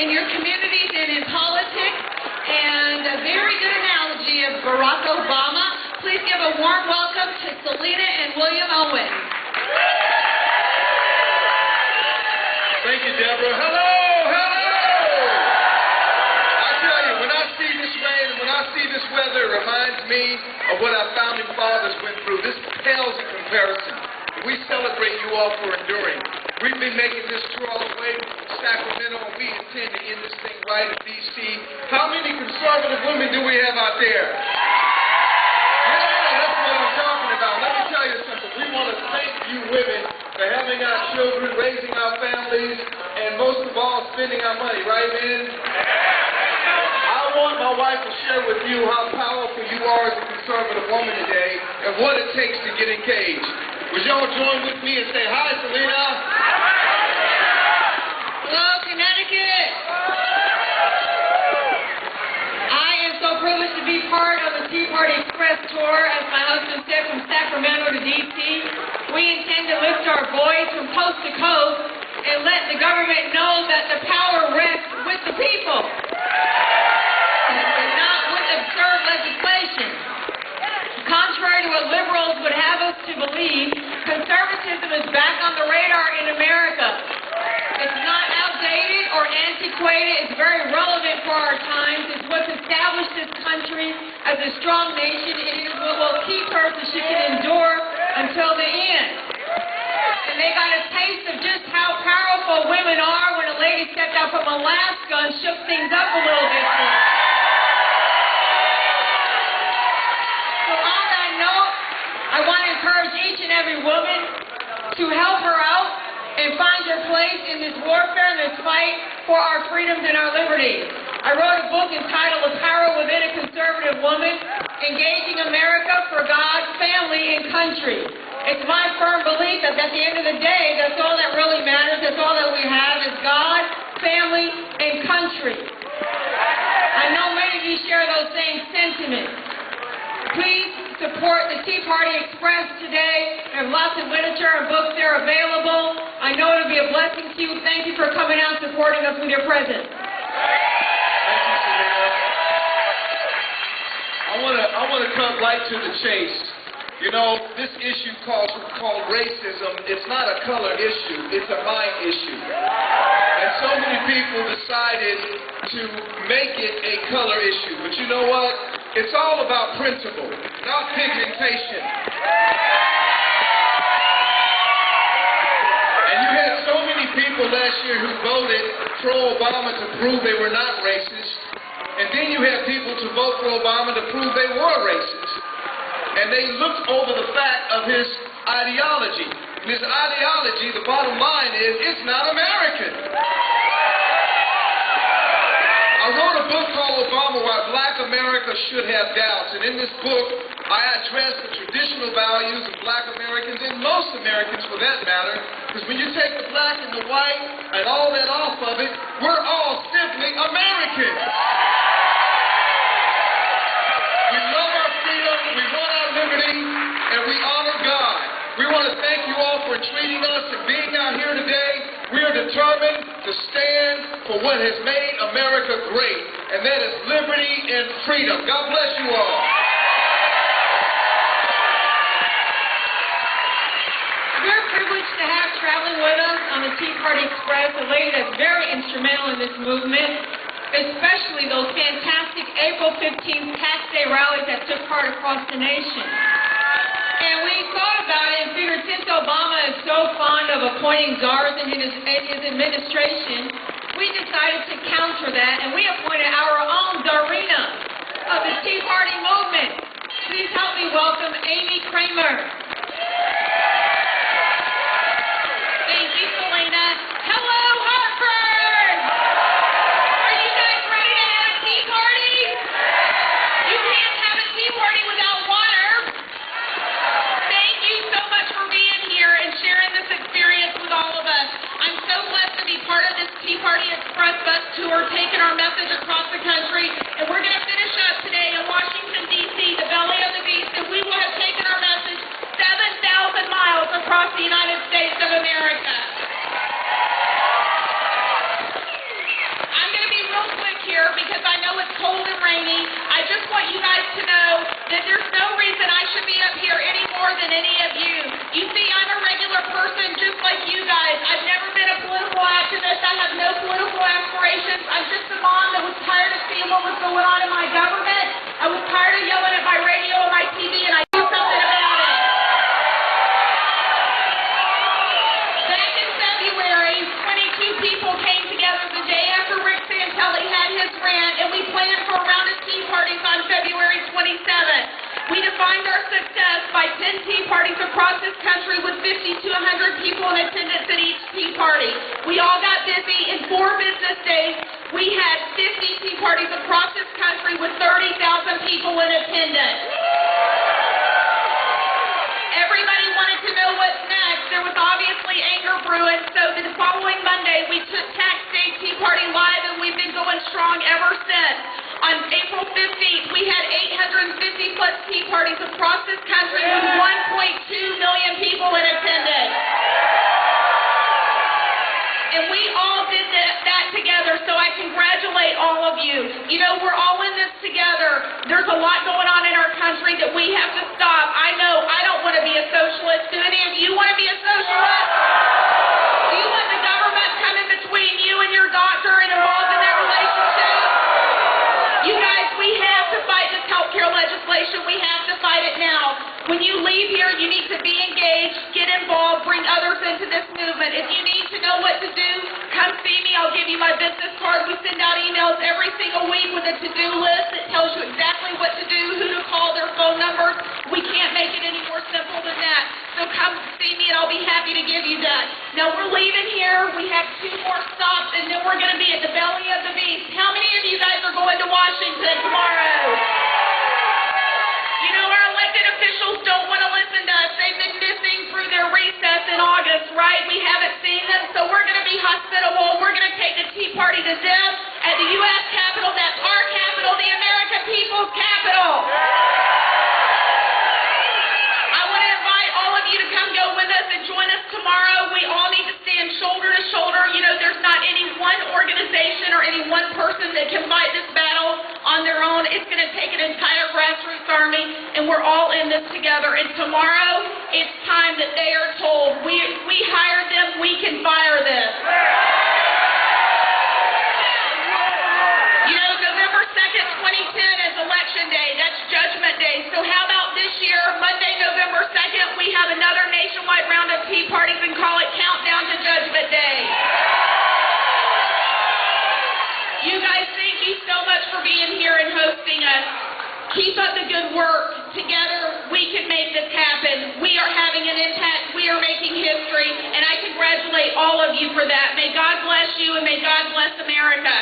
in your communities and in politics. And a very good analogy of Barack Obama. Please give a warm welcome to Selena and William Owen. Thank you, Deborah. Hello, hello! I tell you, when I see this rain and when I see this weather, it reminds me of what our founding fathers went through. This pales in comparison. We celebrate you all for enduring. We've been making this tour all the way from Sacramento, and we intend to end this thing right in D.C. How many conservative women do we have out there? Yeah, that's what I'm talking about. Let me tell you something. We want to thank you women for having our children, raising our families, and most of all, spending our money, right, men? I want my wife to share with you how powerful you are as a conservative woman today and what it takes to get engaged. Would y'all join with me and say, hi, Selena? Hello, Connecticut. I am so privileged to be part of the Tea Party Express tour, as my husband said, from Sacramento to D.C. We intend to lift our voice from coast to coast and let the government know that the power rests with the people and not with absurd legislation. Contrary to what liberals would have us to believe, conservatism is back on the radar in America. It's not outdated or antiquated. It's very relevant for our times. It's what's established this country as a strong nation. It is what will keep her so she can endure until the end. And they got a taste of just how powerful women are when a lady stepped out from Alaska and shook things up a little bit for her. So on that note, I want to encourage each and every woman to help her out and find your place in this warfare and this fight for our freedoms and our liberties. I wrote a book entitled The Power Within a Conservative Woman, Engaging America for God, Family, and Country. It's my firm belief that at the end of the day, that's all that really matters, that's all that we have is God, family, and country. I know many of you share those same sentiments. Please support the Tea Party Express today. There's lots of literature and books there available. I know it'll be a blessing to you. Thank you for coming out and supporting us with your presence. Thank you, Selena. I want to cut right to the chase. You know, this issue called racism, it's not a color issue, it's a mind issue. And so many people decided to make it a color issue. But you know what? It's all about principle, not pigmentation. And you had so many people last year who voted pro-Obama to prove they were not racist. And then you had people to vote for Obama to prove they were racist. And they looked over the fact of his ideology. And his ideology, the bottom line is, it's not American. I wrote a book called Obama, Why Black America Should Have Doubts. And in this book, I address the traditional values of black Americans, and most Americans for that matter, because when you take the black and the white and all that off of it, we're all simply Americans. We love our freedom, we want our liberty, and we honor God. We want to thank you all for treating us and being out here today. We are determined to stand for what has made America great, and that is liberty and freedom. God bless you all. We're privileged to have traveling with us on the Tea Party Express a lady that's very instrumental in this movement, especially those fantastic April 15th Tax Day rallies that took part across the nation. And we thought about it and figured since Obama is so fond of appointing czars in his administration, we decided to counter that, and we appointed our own czarina of the Tea Party movement. Please help me welcome Amy Kramer. Thank you, Selena. Hello, Hartford! Are you guys ready to have a tea party? You can't have a tea party without water. Thank you so much for being here and sharing this experience with all of us. I'm so blessed to be part of this Tea Party Express bus tour, taking our message across the country. And we're going to finish up today in Washington, D.C., the belly of the beast, and we will have taken our message 7,000 miles across the United States of America. I'm going that there's no reason I should be up here any more than any of you. You see, I'm a regular person just like you guys. I've never been a political activist. I have no political aspirations. I'm just a mom that was tired of seeing what was going on in my government. I was tired of yelling at my radio and my TV, and I did something about it. Back in February, 22 people came together the day after Rick Santelli had his rant, and we planned for a round of tea parties on February 27th. We defined our success by 10 tea parties across this country with 50 to 100 people in attendance at each tea party. We all got busy. In 4 business days, we had 50 tea parties across this country with 30,000 people in attendance. Everybody wanted to know what's next. There was obviously anger brewing, so the following Monday, we took Tax Day Tea Party live, and we've been going strong ever since. On April 15th, we had 850 plus tea parties across this country with 1.2 million people in attendance. And we all did that together, so I congratulate all of you. You know, we're all in this together. There's a lot going on in our country that we have to stop. I know I don't want to be a socialist. Do any of you want to be a socialist? Do you want the government coming between you and your doctor and involved in that relationship? You guys, we have to fight this healthcare legislation. We have to fight it now. When you leave here, you need to be engaged, get involved, bring others into this movement. If you need to know what to do, come see me. I'll give you my business card. We send out emails every single week with a to-do list that tells you exactly what to do, who to call, their phone numbers. We can't make it any more simple than that. So come see me, and I'll be happy to give you that. Now, we're leaving here. We have 2 more stops, and then we're going to be at the belly of the beast. How many of you guys are going to Washington tomorrow? You know, our elected officials don't want to listen to us. They've been missing through their recess in August, right? We haven't seen them, so we're going to be hospitable. We're going to take the Tea Party to them at the U.S. Capitol. That's our capital, the American people's capital. I want to invite all of you to come go with us and join us tomorrow. We all need to stand shoulder to shoulder. You know, there's not any one organization or any one person that can fight this battle on their own. It's going to take an entire grassroots army, and we're all in this together. And tomorrow, it's time that they are told, we hired them, we can fire them. You know, November 2nd, 2010 is Election Day. That's Judgment Day. So how about this year, Monday, November 2nd, we have another nationwide round of tea parties and call it Countdown to Judgment Day. You guys, thank you so much for being here and hosting us. Keep up the good work. Together, we can make this happen. We are having an impact. We are making history, and I congratulate all of you for that. May God bless you, and may God bless America.